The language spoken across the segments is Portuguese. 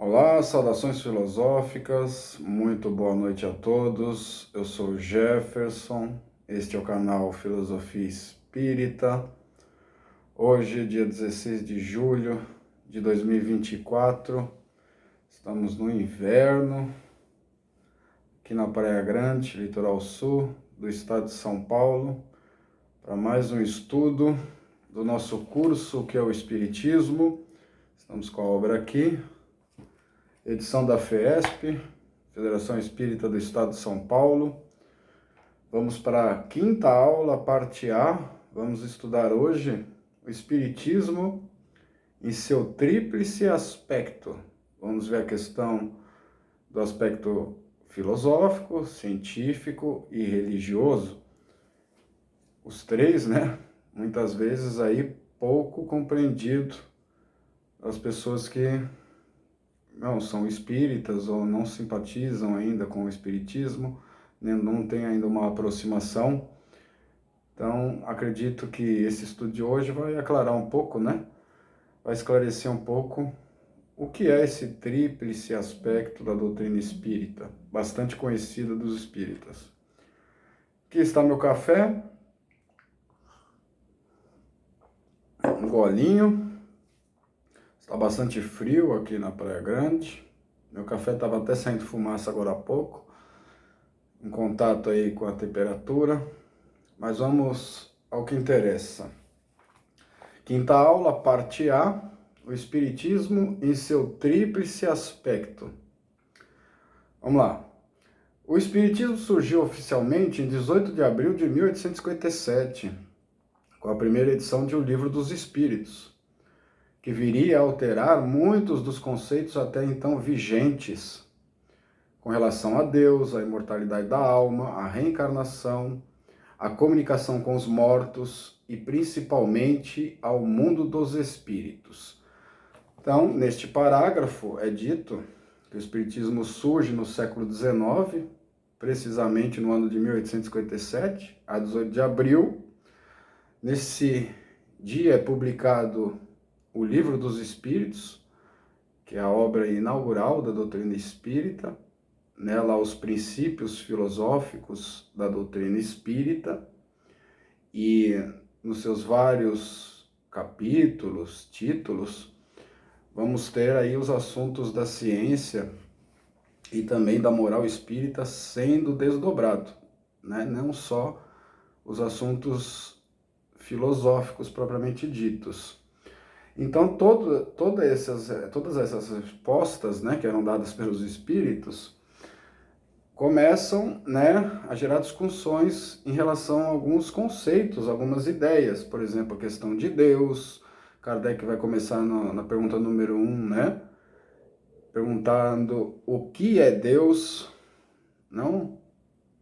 Olá, saudações filosóficas, muito boa noite a todos. Eu sou Jefferson, este é o canal Filosofia Espírita. Hoje, dia 16 de julho de 2024, estamos no inverno, aqui na Praia Grande, litoral sul do estado de São Paulo, para mais um estudo do nosso curso, que é o Espiritismo. Estamos com a obra aqui, edição da FESP, Federação Espírita do Estado de São Paulo. Vamos para a quinta aula, parte A. Vamos estudar hoje o Espiritismo em seu tríplice aspecto. Vamos ver a questão do aspecto filosófico, científico e religioso. Os três, né? Muitas vezes aí pouco compreendido as pessoas que não são espíritas ou não simpatizam ainda com o espiritismo, não tem ainda uma aproximação. Então, acredito que esse estudo de hoje vai aclarar um pouco, né? Vai esclarecer um pouco o que é esse tríplice aspecto da doutrina espírita, bastante conhecida dos espíritas. Aqui está meu café, um golinho. Está bastante frio aqui na Praia Grande. Meu café estava até saindo fumaça agora há pouco, em contato aí com a temperatura. Mas vamos ao que interessa. Quinta aula, parte A, o Espiritismo em seu tríplice aspecto. Vamos lá. O Espiritismo surgiu oficialmente em 18 de abril de 1857, com a primeira edição de O Livro dos Espíritos, que viria a alterar muitos dos conceitos até então vigentes, com relação a Deus, a imortalidade da alma, a reencarnação, a comunicação com os mortos e principalmente ao mundo dos espíritos. Então, neste parágrafo é dito que o Espiritismo surge no século XIX, precisamente no ano de 1857, a 18 de abril. Nesse dia é publicado o Livro dos Espíritos, que é a obra inaugural da doutrina espírita, nela os princípios filosóficos da doutrina espírita, e nos seus vários capítulos, títulos, vamos ter aí os assuntos da ciência e também da moral espírita sendo desdobrado, né? Não só os assuntos filosóficos propriamente ditos. Então, todas essas respostas, né, que eram dadas pelos espíritos, começam, né, a gerar discussões em relação a alguns conceitos, algumas ideias. Por exemplo, a questão de Deus. Kardec vai começar na pergunta número 1, né, perguntando o que é Deus, não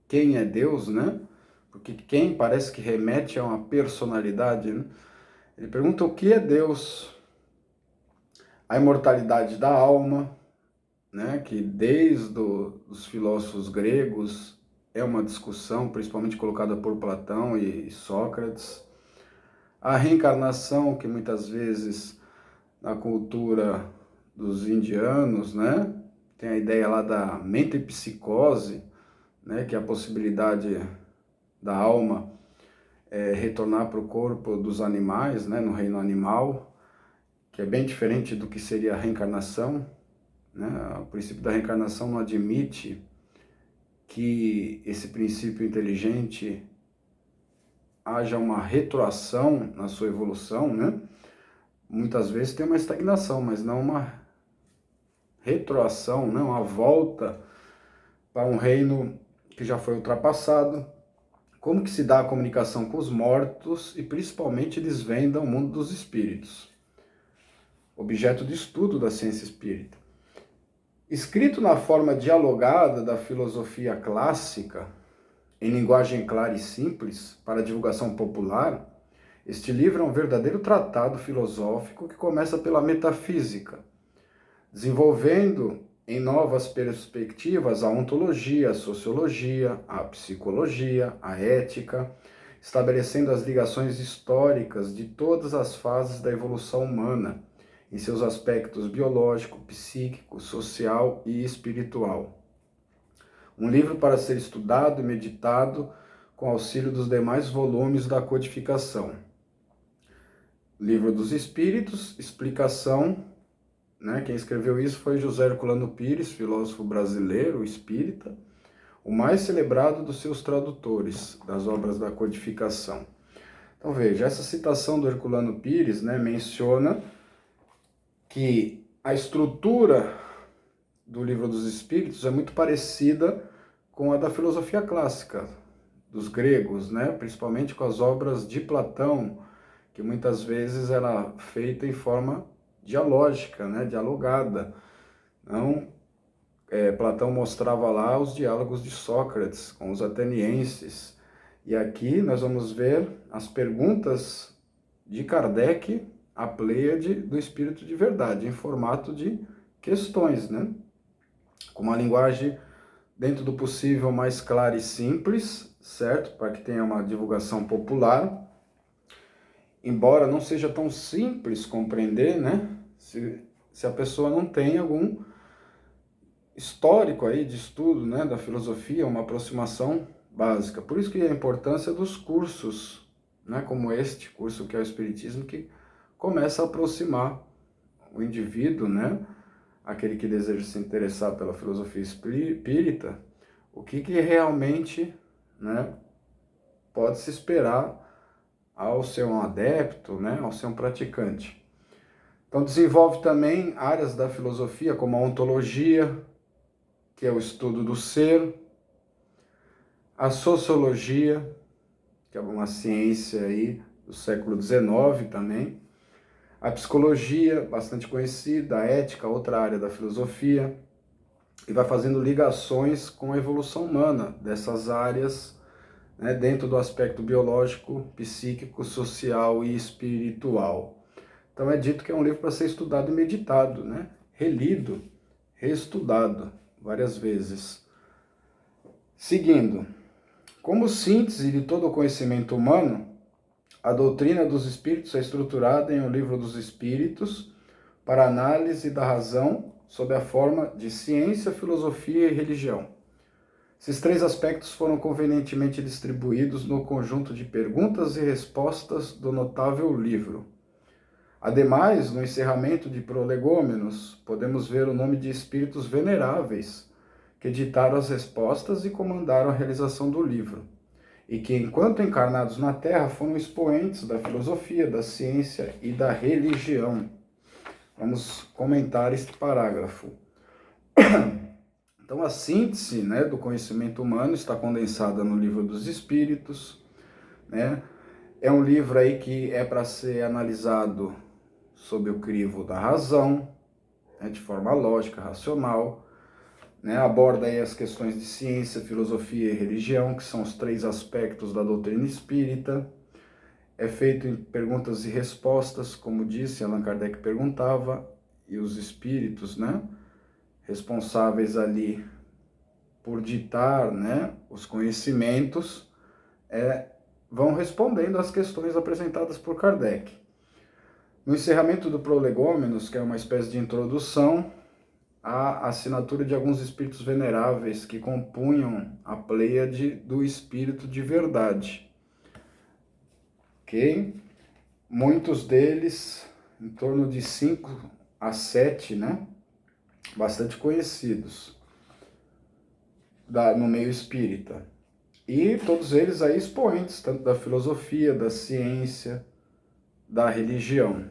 quem é Deus, né? Porque quem parece que remete a uma personalidade, né? Ele pergunta o que é Deus, a imortalidade da alma, né, que desde os filósofos gregos é uma discussão, principalmente colocada por Platão e Sócrates. A reencarnação, que muitas vezes na cultura dos indianos, né, tem a ideia lá da mentepsicose, né, que é a possibilidade da alma retornar para o corpo dos animais, né, no reino animal, que é bem diferente do que seria a reencarnação, né? O princípio da reencarnação não admite que esse princípio inteligente haja uma retroação na sua evolução, né? Muitas vezes tem uma estagnação, mas não uma retroação, não uma volta para um reino que já foi ultrapassado. Como que se dá a comunicação com os mortos e principalmente desvenda o mundo dos espíritos? Objeto de estudo da ciência espírita. Escrito na forma dialogada da filosofia clássica, em linguagem clara e simples, para divulgação popular, este livro é um verdadeiro tratado filosófico que começa pela metafísica, desenvolvendo em novas perspectivas a ontologia, a sociologia, a psicologia, a ética, estabelecendo as ligações históricas de todas as fases da evolução humana em seus aspectos biológico, psíquico, social e espiritual. Um livro para ser estudado e meditado com auxílio dos demais volumes da codificação. Livro dos Espíritos, explicação, né? Quem escreveu isso foi José Herculano Pires, filósofo brasileiro, espírita, o mais celebrado dos seus tradutores das obras da codificação. Então veja, essa citação do Herculano Pires, né, menciona que a estrutura do Livro dos Espíritos é muito parecida com a da filosofia clássica, dos gregos, né, principalmente com as obras de Platão, que muitas vezes era feita em forma dialógica, né, dialogada. Então, Platão mostrava lá os diálogos de Sócrates com os atenienses. E aqui nós vamos ver as perguntas de Kardec à Pleiade do Espírito de Verdade, em formato de questões, né? Com uma linguagem, dentro do possível, mais clara e simples, certo? Para que tenha uma divulgação popular. Embora não seja tão simples compreender, né? Se a pessoa não tem algum histórico aí de estudo, né, da filosofia, uma aproximação básica. Por isso que a importância dos cursos, né, como este curso que é o Espiritismo, que começa a aproximar o indivíduo, né, aquele que deseja se interessar pela filosofia espírita, o que realmente, né, pode se esperar ao ser um adepto, né, ao ser um praticante. Então desenvolve também áreas da filosofia como a ontologia, que é o estudo do ser, a sociologia, que é uma ciência aí do século XIX também, a psicologia, bastante conhecida, a ética, outra área da filosofia, e vai fazendo ligações com a evolução humana dessas áreas, né, dentro do aspecto biológico, psíquico, social e espiritual. Então é dito que é um livro para ser estudado e meditado, né, relido, reestudado várias vezes. Seguindo, como síntese de todo o conhecimento humano, a doutrina dos Espíritos é estruturada em O Livro dos Espíritos para análise da razão sob a forma de ciência, filosofia e religião. Esses três aspectos foram convenientemente distribuídos no conjunto de perguntas e respostas do notável livro. Ademais, no encerramento de Prolegômenos, podemos ver o nome de espíritos veneráveis que ditaram as respostas e comandaram a realização do livro, e que, enquanto encarnados na Terra, foram expoentes da filosofia, da ciência e da religião. Vamos comentar este parágrafo. Então, a síntese, né, do conhecimento humano está condensada no Livro dos Espíritos, né? É um livro aí que é para ser analisado sob o crivo da razão, né, de forma lógica, racional, né? Aborda aí as questões de ciência, filosofia e religião, que são os três aspectos da doutrina espírita. É feito em perguntas e respostas, como disse, Allan Kardec perguntava, e os espíritos, né, responsáveis ali por ditar, né, os conhecimentos, vão respondendo às questões apresentadas por Kardec. No encerramento do Prolegômenos, que é uma espécie de introdução, a assinatura de alguns espíritos veneráveis que compunham a Pleiade do Espírito de Verdade. Ok? Muitos deles, em torno de 5 a 7, né? Bastante conhecidos no meio espírita. E todos eles aí expoentes, tanto da filosofia, da ciência, da religião.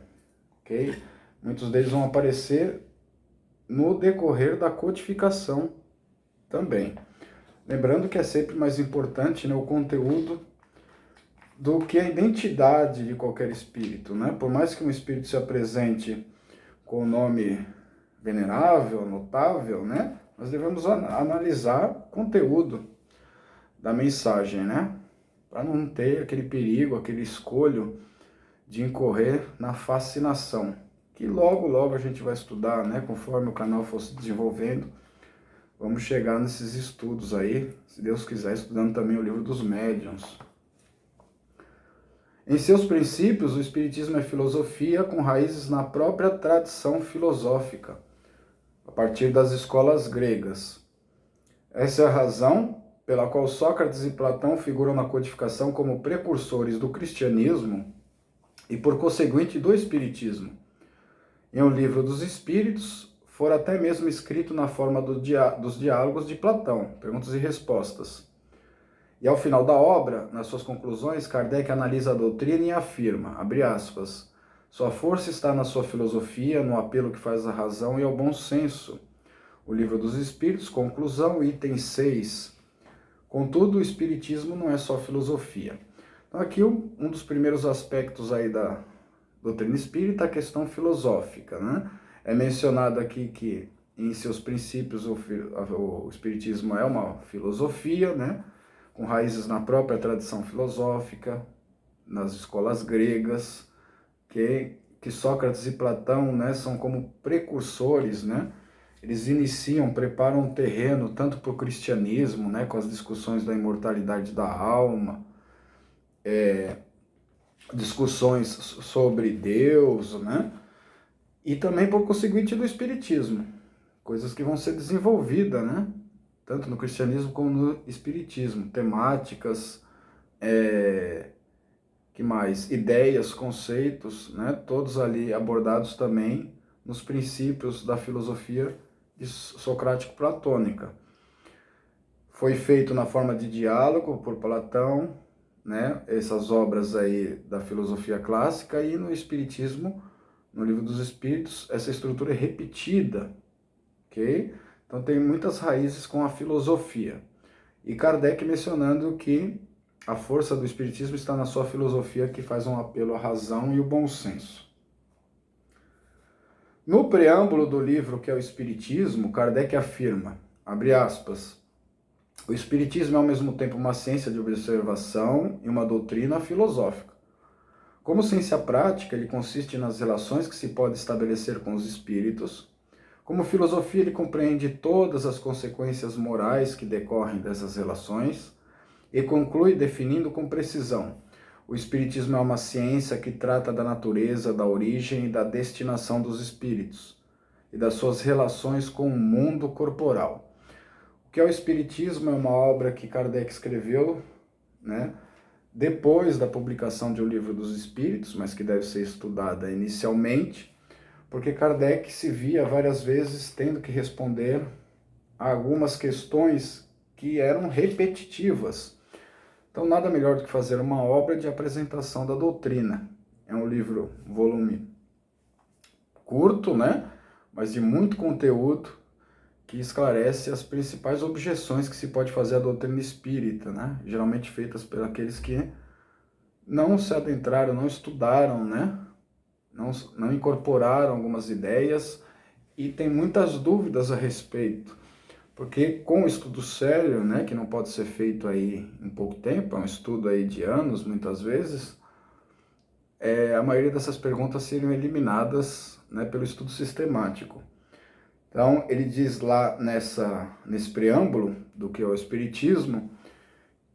Ok? Muitos deles vão aparecer no decorrer da codificação também. Lembrando que é sempre mais importante, né, o conteúdo do que a identidade de qualquer espírito, né? Por mais que um espírito se apresente com o nome venerável, notável, né? Nós devemos analisar o conteúdo da mensagem, né? Para não ter aquele perigo, aquele escolho de incorrer na fascinação, que logo a gente vai estudar, né? Conforme o canal for se desenvolvendo, vamos chegar nesses estudos aí, se Deus quiser, estudando também o Livro dos Médiuns. Em seus princípios, o Espiritismo é filosofia com raízes na própria tradição filosófica, a partir das escolas gregas. Essa é a razão pela qual Sócrates e Platão figuram na codificação como precursores do cristianismo e, por conseguinte, do espiritismo. Em O Livro dos Espíritos, fora até mesmo escrito na forma dos diálogos de Platão, perguntas e respostas. E ao final da obra, nas suas conclusões, Kardec analisa a doutrina e afirma, abre aspas, sua força está na sua filosofia, no apelo que faz à razão e ao bom senso. O Livro dos Espíritos, conclusão, item 6. Contudo, o Espiritismo não é só filosofia. Então aqui um dos primeiros aspectos aí da doutrina espírita, a questão filosófica, né? É mencionado aqui que em seus princípios o Espiritismo é uma filosofia, né? Com raízes na própria tradição filosófica, nas escolas gregas, que Sócrates e Platão, né, são como precursores, né? Eles preparam um terreno tanto para o cristianismo, né, com as discussões da imortalidade da alma, discussões sobre Deus, né? E também por conseguinte do espiritismo, coisas que vão ser desenvolvidas, né? Tanto no cristianismo como no espiritismo, temáticas, que mais? Ideias, conceitos, né? Todos ali abordados também nos princípios da filosofia socrático-platônica. Foi feito na forma de diálogo por Platão, né? Essas obras aí da filosofia clássica, e no espiritismo, no Livro dos Espíritos, essa estrutura é repetida, ok? Então tem muitas raízes com a filosofia. E Kardec mencionando que a força do espiritismo está na sua filosofia, que faz um apelo à razão e o bom senso. No preâmbulo do livro, que é o Espiritismo, Kardec afirma, abre aspas, o Espiritismo é ao mesmo tempo uma ciência de observação e uma doutrina filosófica. Como ciência prática, ele consiste nas relações que se pode estabelecer com os espíritos. Como filosofia, ele compreende todas as consequências morais que decorrem dessas relações e conclui definindo com precisão. O Espiritismo é uma ciência que trata da natureza, da origem e da destinação dos espíritos e das suas relações com o mundo corporal. O que é o Espiritismo? É uma obra que Kardec escreveu, né, depois da publicação de O Livro dos Espíritos, mas que deve ser estudada inicialmente, porque Kardec se via várias vezes tendo que responder a algumas questões que eram repetitivas. Então, nada melhor do que fazer uma obra de apresentação da doutrina. É um livro, volume curto, né? Mas de muito conteúdo, que esclarece as principais objeções que se pode fazer à doutrina espírita, né? Geralmente feitas por aqueles que não se adentraram, não estudaram, né? Não incorporaram algumas ideias e tem muitas dúvidas a respeito. Porque com o estudo sério, né, que não pode ser feito aí em pouco tempo, é um estudo aí de anos, muitas vezes, a maioria dessas perguntas seriam eliminadas, né, pelo estudo sistemático. Então, ele diz lá nesse preâmbulo do que é o Espiritismo,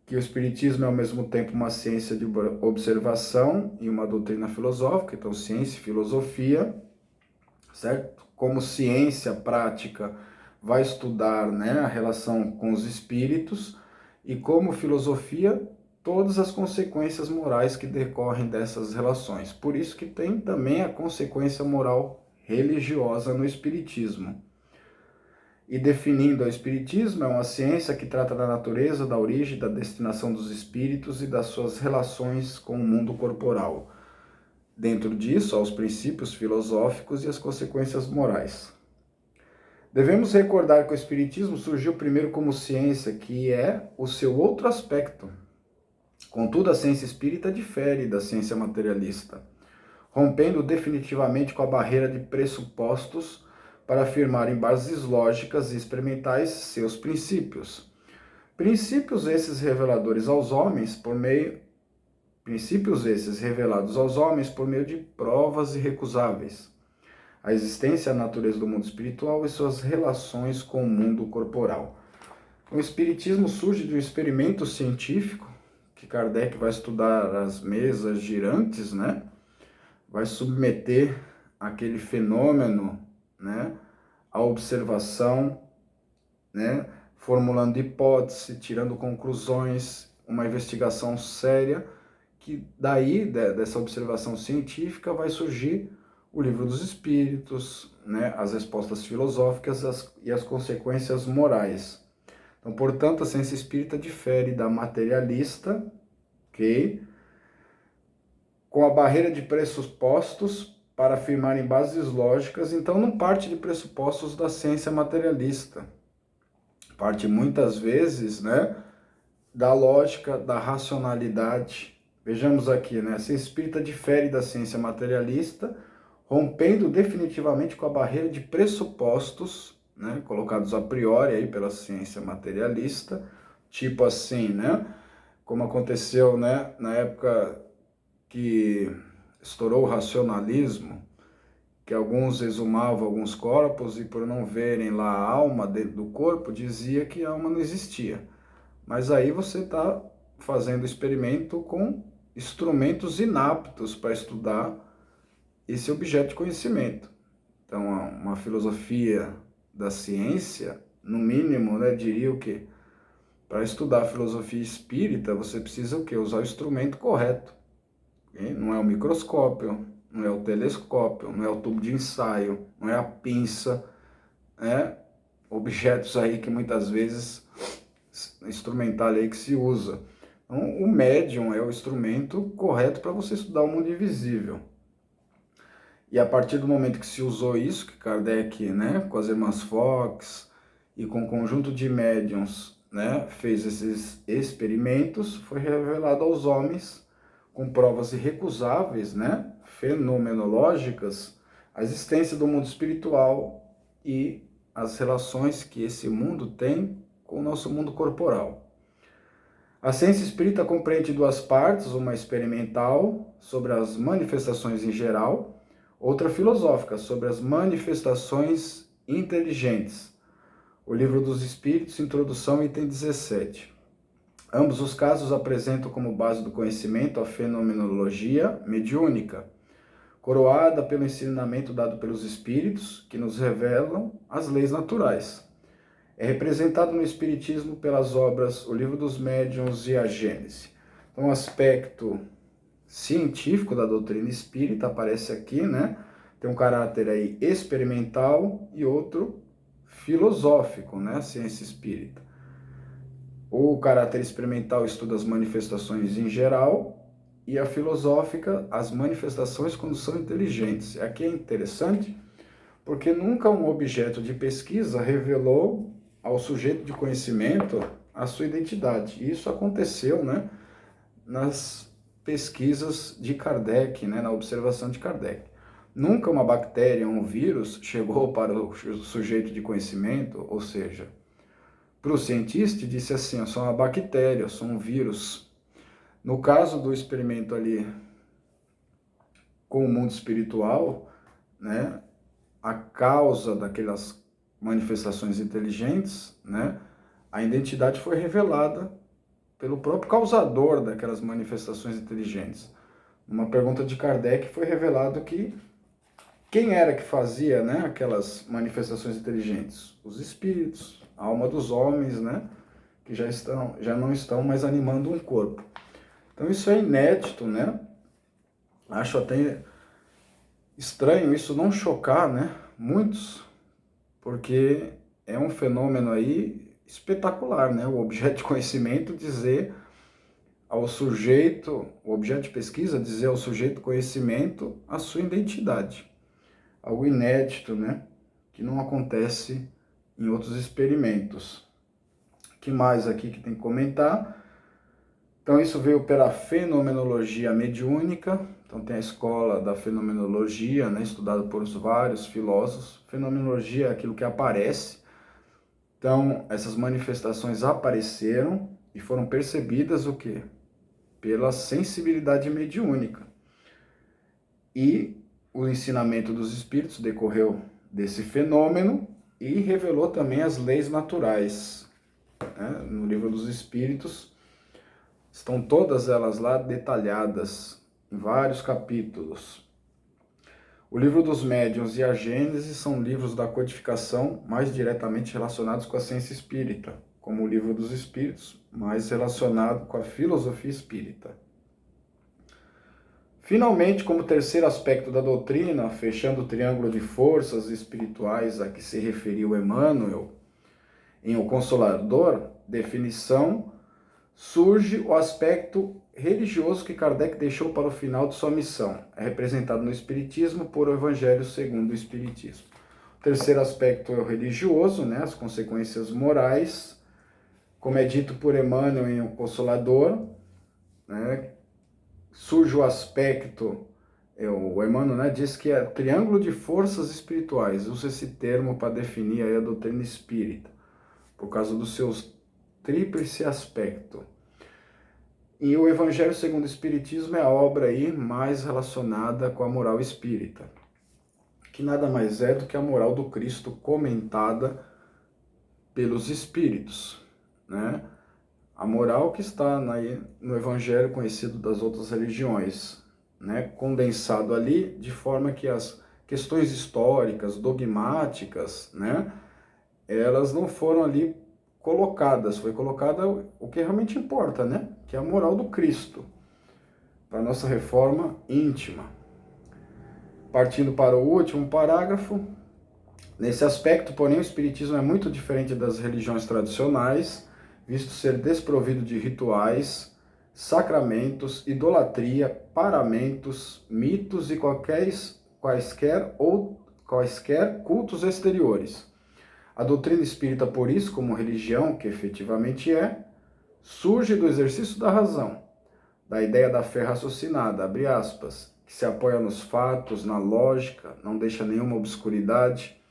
que o Espiritismo é ao mesmo tempo uma ciência de observação e uma doutrina filosófica, então ciência e filosofia, certo? Como ciência prática, vai estudar, né, a relação com os espíritos, e como filosofia, todas as consequências morais que decorrem dessas relações. Por isso que tem também a consequência moral religiosa no espiritismo. E definindo o espiritismo, é uma ciência que trata da natureza, da origem, da destinação dos espíritos e das suas relações com o mundo corporal. Dentro disso, há os princípios filosóficos e as consequências morais. Devemos recordar que o Espiritismo surgiu primeiro como ciência, que é o seu outro aspecto. Contudo, a ciência espírita difere da ciência materialista, rompendo definitivamente com a barreira de pressupostos para afirmar em bases lógicas e experimentais seus princípios. Princípios esses revelados aos homens por meio de provas irrecusáveis. A existência e a natureza do mundo espiritual e suas relações com o mundo corporal. O espiritismo surge de um experimento científico que Kardec vai estudar as mesas girantes, né? Vai submeter aquele fenômeno, né, à observação, né, formulando hipótese, tirando conclusões, uma investigação séria, que daí, dessa observação científica, vai surgir o Livro dos Espíritos, né, as respostas filosóficas e as consequências morais. Então, portanto, a ciência espírita difere da materialista, ok? Com a barreira de pressupostos para afirmar em bases lógicas, então não parte de pressupostos da ciência materialista. Parte muitas vezes, né, da lógica, da racionalidade. Vejamos aqui, né, a ciência espírita difere da ciência materialista, rompendo definitivamente com a barreira de pressupostos, né, colocados a priori aí pela ciência materialista, tipo assim, né, como aconteceu, né, na época que estourou o racionalismo, que alguns exumavam alguns corpos e por não verem lá a alma dentro do corpo, dizia que a alma não existia. Mas aí você está fazendo experimento com instrumentos inaptos para estudar esse objeto de conhecimento. Então, uma filosofia da ciência, no mínimo, né, diria o quê? Para estudar a filosofia espírita, você precisa o quê? Usar o instrumento correto. Okay? Não é o microscópio, não é o telescópio, não é o tubo de ensaio, não é a pinça, né? Objetos aí que muitas vezes, instrumental aí que se usa. Então, o médium é o instrumento correto para você estudar o mundo invisível. E a partir do momento que se usou isso, que Kardec, né, com as irmãs Fox e com um conjunto de médiums, né, fez esses experimentos, foi revelado aos homens, com provas irrecusáveis, né, fenomenológicas, a existência do mundo espiritual e as relações que esse mundo tem com o nosso mundo corporal. A ciência espírita compreende duas partes, uma experimental, sobre as manifestações em geral, outra filosófica, sobre as manifestações inteligentes. O Livro dos Espíritos, Introdução, item 17. Ambos os casos apresentam como base do conhecimento a fenomenologia mediúnica, coroada pelo ensinamento dado pelos Espíritos, que nos revelam as leis naturais. É representado no Espiritismo pelas obras O Livro dos Médiuns e a Gênese. Então, o aspecto científico da doutrina espírita aparece aqui, né? Tem um caráter aí experimental e outro filosófico, né? A ciência espírita. O caráter experimental estuda as manifestações em geral e a filosófica as manifestações quando são inteligentes. Aqui é interessante porque nunca um objeto de pesquisa revelou ao sujeito de conhecimento a sua identidade. Isso aconteceu, né, nas pesquisas de Kardec, né, na observação de Kardec. Nunca uma bactéria, um vírus, chegou para o sujeito de conhecimento, ou seja, para o cientista, e disse assim: eu sou uma bactéria, eu sou um vírus. No caso do experimento ali com o mundo espiritual, né, a causa daquelas manifestações inteligentes, né, a identidade foi revelada pelo próprio causador daquelas manifestações inteligentes. Numa pergunta de Kardec foi revelado que quem era que fazia, né, aquelas manifestações inteligentes? Os espíritos, a alma dos homens, né, que já não estão mais animando um corpo. Então isso é inédito, né? Acho até estranho isso não chocar, né, muitos, porque é um fenômeno aí espetacular, né? O objeto de conhecimento dizer ao sujeito, o objeto de pesquisa dizer ao sujeito conhecimento a sua identidade. Algo inédito, né? Que não acontece em outros experimentos. O que mais aqui que tem que comentar? Então isso veio pela fenomenologia mediúnica. Então tem a escola da fenomenologia, né, estudada por vários filósofos. Fenomenologia é aquilo que aparece. Então essas manifestações apareceram e foram percebidas o quê? Pela sensibilidade mediúnica. E o ensinamento dos espíritos decorreu desse fenômeno e revelou também as leis naturais. Né? No Livro dos Espíritos, Estão todas elas lá detalhadas em vários capítulos. O Livro dos Médiuns e a Gênese são livros da codificação mais diretamente relacionados com a ciência espírita, como o Livro dos Espíritos, mais relacionado com a filosofia espírita. Finalmente, como terceiro aspecto da doutrina, fechando o triângulo de forças espirituais a que se referiu Emmanuel em O Consolador, definição, surge o aspecto religioso que Kardec deixou para o final de sua missão. É representado no Espiritismo por o Evangelho segundo o Espiritismo. O terceiro aspecto é o religioso, né, as consequências morais, como é dito por Emmanuel em O Consolador, né, surge o aspecto, o Emmanuel, né, diz que é triângulo de forças espirituais, usa esse termo para definir aí a doutrina espírita, por causa dos seus tríplice aspecto. E o Evangelho segundo o Espiritismo é a obra aí mais relacionada com a moral espírita, que nada mais é do que a moral do Cristo comentada pelos espíritos, né? A moral que está no Evangelho conhecido das outras religiões, né? Condensado ali de forma que as questões históricas, dogmáticas, né? Elas não foram ali colocadas, foi colocada o que realmente importa, né? Que é a moral do Cristo, para a nossa reforma íntima. Partindo para o último parágrafo, nesse aspecto, porém, o Espiritismo é muito diferente das religiões tradicionais, visto ser desprovido de rituais, sacramentos, idolatria, paramentos, mitos e quaisquer cultos exteriores. A doutrina espírita, por isso, como religião que efetivamente é, surge do exercício da razão, da ideia da fé raciocinada, abre aspas, que se apoia nos fatos, na lógica, não deixa nenhuma obscuridade,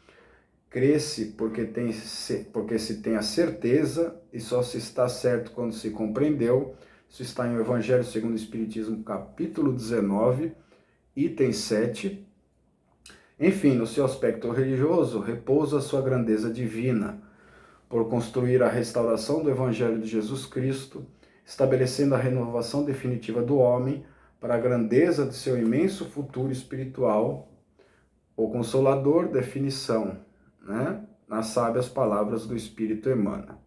cresce porque se tem a certeza e só se está certo quando se compreendeu. Isso está em O Evangelho segundo o Espiritismo, capítulo 19, item 7. Enfim, no seu aspecto religioso, repousa a sua grandeza divina, por construir a restauração do Evangelho de Jesus Cristo, estabelecendo a renovação definitiva do homem para a grandeza de seu imenso futuro espiritual. O Consolador, definição, né, nas sábias palavras do Espírito Emmanuel.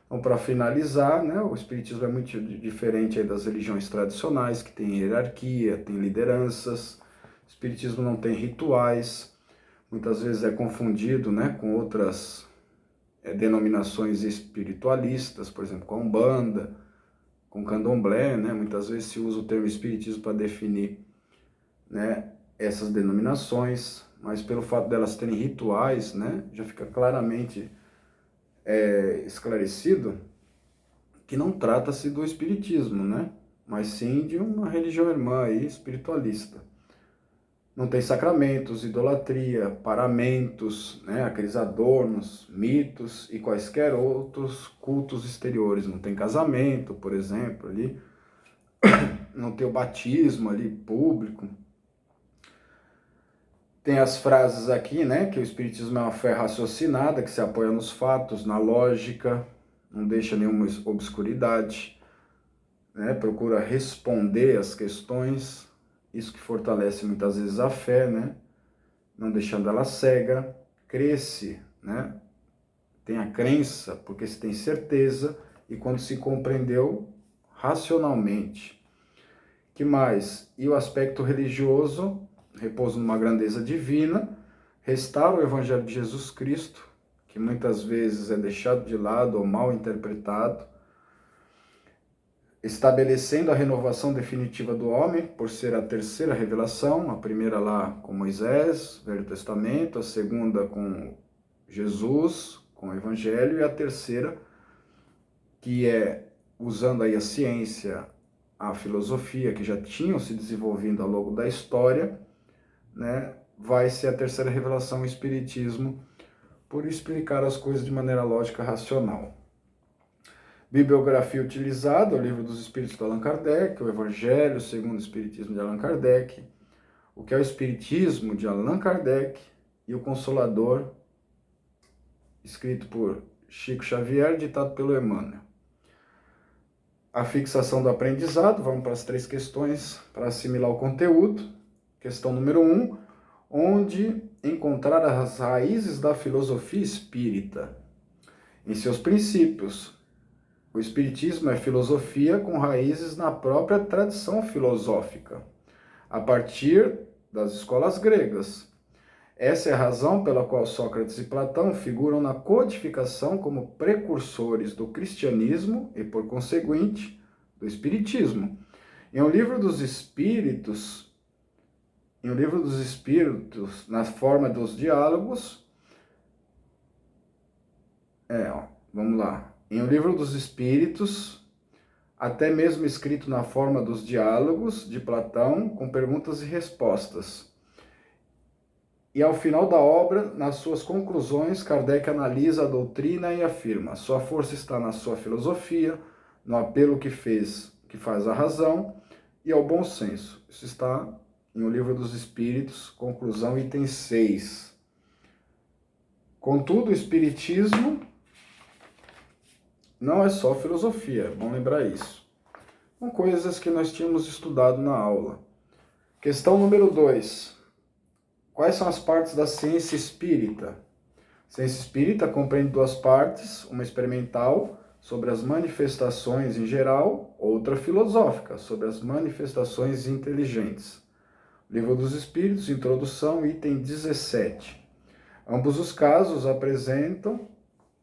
Então, para finalizar, né, o Espiritismo é muito diferente aí das religiões tradicionais, que tem hierarquia, tem lideranças. O Espiritismo não tem rituais, muitas vezes é confundido, né, com outras denominações espiritualistas, por exemplo, com a Umbanda, com o Candomblé, né, muitas vezes se usa o termo Espiritismo para definir, né, essas denominações, mas pelo fato delas terem rituais, né, já fica claramente esclarecido que não trata-se do Espiritismo, né, mas sim de uma religião irmã aí, espiritualista. Não tem sacramentos, idolatria, paramentos, né, aqueles adornos, mitos e quaisquer outros cultos exteriores. Não tem casamento, por exemplo, ali. Não tem o batismo ali público. Tem as frases aqui, né, que o Espiritismo é uma fé raciocinada, que se apoia nos fatos, na lógica, não deixa nenhuma obscuridade, né, procura responder às questões. Isso que fortalece muitas vezes a fé, né? Não deixando ela cega, cresce, né? Tem a crença, porque se tem certeza, e quando se compreendeu racionalmente. Que mais? E o aspecto religioso, repousa numa grandeza divina, restaura o Evangelho de Jesus Cristo, que muitas vezes é deixado de lado ou mal interpretado, estabelecendo a renovação definitiva do homem, por ser a terceira revelação, a primeira lá com Moisés, Velho Testamento, a segunda com Jesus, com o Evangelho, e a terceira, que é usando aí a ciência, a filosofia, que já tinham se desenvolvido ao longo da história, né, vai ser a terceira revelação, o Espiritismo, por explicar as coisas de maneira lógica, racional. Bibliografia utilizada, o Livro dos Espíritos de Allan Kardec, o Evangelho segundo o Espiritismo de Allan Kardec, o que é o Espiritismo de Allan Kardec e o Consolador, escrito por Chico Xavier, ditado pelo Emmanuel. a fixação do aprendizado. Vamos para as 3 questões para assimilar o conteúdo. Questão número 1, onde encontrar as raízes da filosofia espírita. Em seus princípios, o espiritismo é filosofia com raízes na própria tradição filosófica, a partir das escolas gregas. Essa é a razão pela qual Sócrates e Platão figuram na codificação como precursores do cristianismo e, por conseguinte, do espiritismo. Em O Livro dos Espíritos, na forma dos diálogos, vamos lá. Em O Livro dos Espíritos, até mesmo escrito na forma dos diálogos de Platão, com perguntas e respostas. E ao final da obra, nas suas conclusões, Kardec analisa a doutrina e afirma: sua força está na sua filosofia, no apelo que faz à razão e ao bom senso. Isso está em O Livro dos Espíritos, conclusão, item 6. Contudo, o espiritismo não é só filosofia, é bom lembrar isso. São coisas que nós tínhamos estudado na aula. Questão número 2. Quais são as partes da ciência espírita? A ciência espírita compreende 2 partes, uma experimental, sobre as manifestações em geral, outra filosófica, sobre as manifestações inteligentes. Livro dos Espíritos, introdução, item 17. Ambos os casos apresentam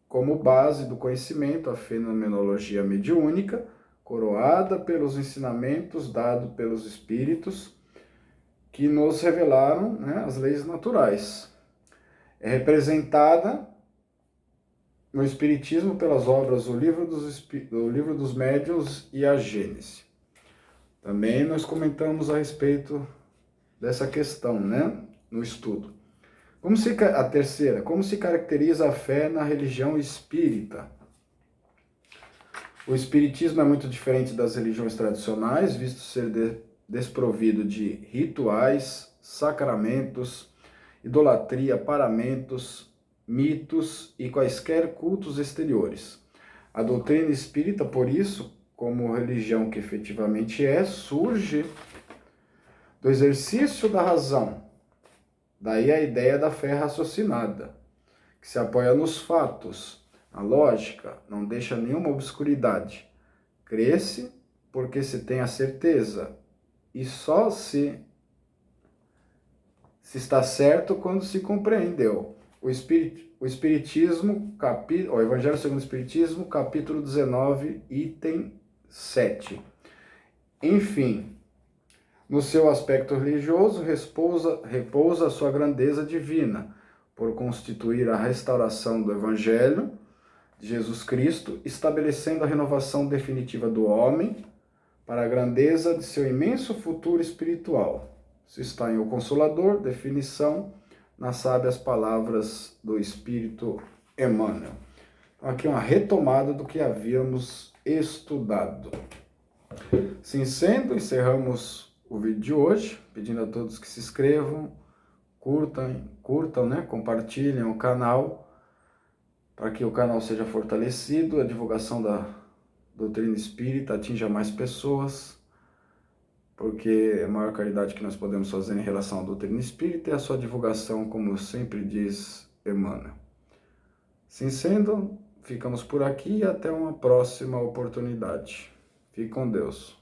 como base do conhecimento a fenomenologia mediúnica, coroada pelos ensinamentos dados pelos espíritos, que nos revelaram, as leis naturais. É representada no Espiritismo pelas obras do Livro dos Médiuns e a Gênese. Também nós comentamos a respeito dessa questão, no estudo. A terceira, como se caracteriza a fé na religião espírita? O Espiritismo é muito diferente das religiões tradicionais, visto ser desprovido de rituais, sacramentos, idolatria, paramentos, mitos e quaisquer cultos exteriores. A doutrina espírita, por isso, como religião que efetivamente surge do exercício da razão. Daí a ideia da fé raciocinada, que se apoia nos fatos. A lógica não deixa nenhuma obscuridade. Crê-se porque se tem a certeza, e só se está certo quando se compreendeu. O Evangelho segundo o Espiritismo, capítulo 19, item 7. Enfim, no seu aspecto religioso repousa a sua grandeza divina, por constituir a restauração do Evangelho de Jesus Cristo, estabelecendo a renovação definitiva do homem para a grandeza de seu imenso futuro espiritual. Isso está em O Consolador, definição nas sábias palavras do Espírito Emmanuel. Então, aqui uma retomada do que havíamos estudado. Assim sendo, encerramos o vídeo de hoje, pedindo a todos que se inscrevam, curtam, compartilhem o canal, para que o canal seja fortalecido, a divulgação da doutrina espírita atinja mais pessoas, porque a maior caridade que nós podemos fazer em relação à doutrina espírita é a sua divulgação, como sempre diz Emmanuel. Assim sendo, ficamos por aqui e até uma próxima oportunidade. Fique com Deus.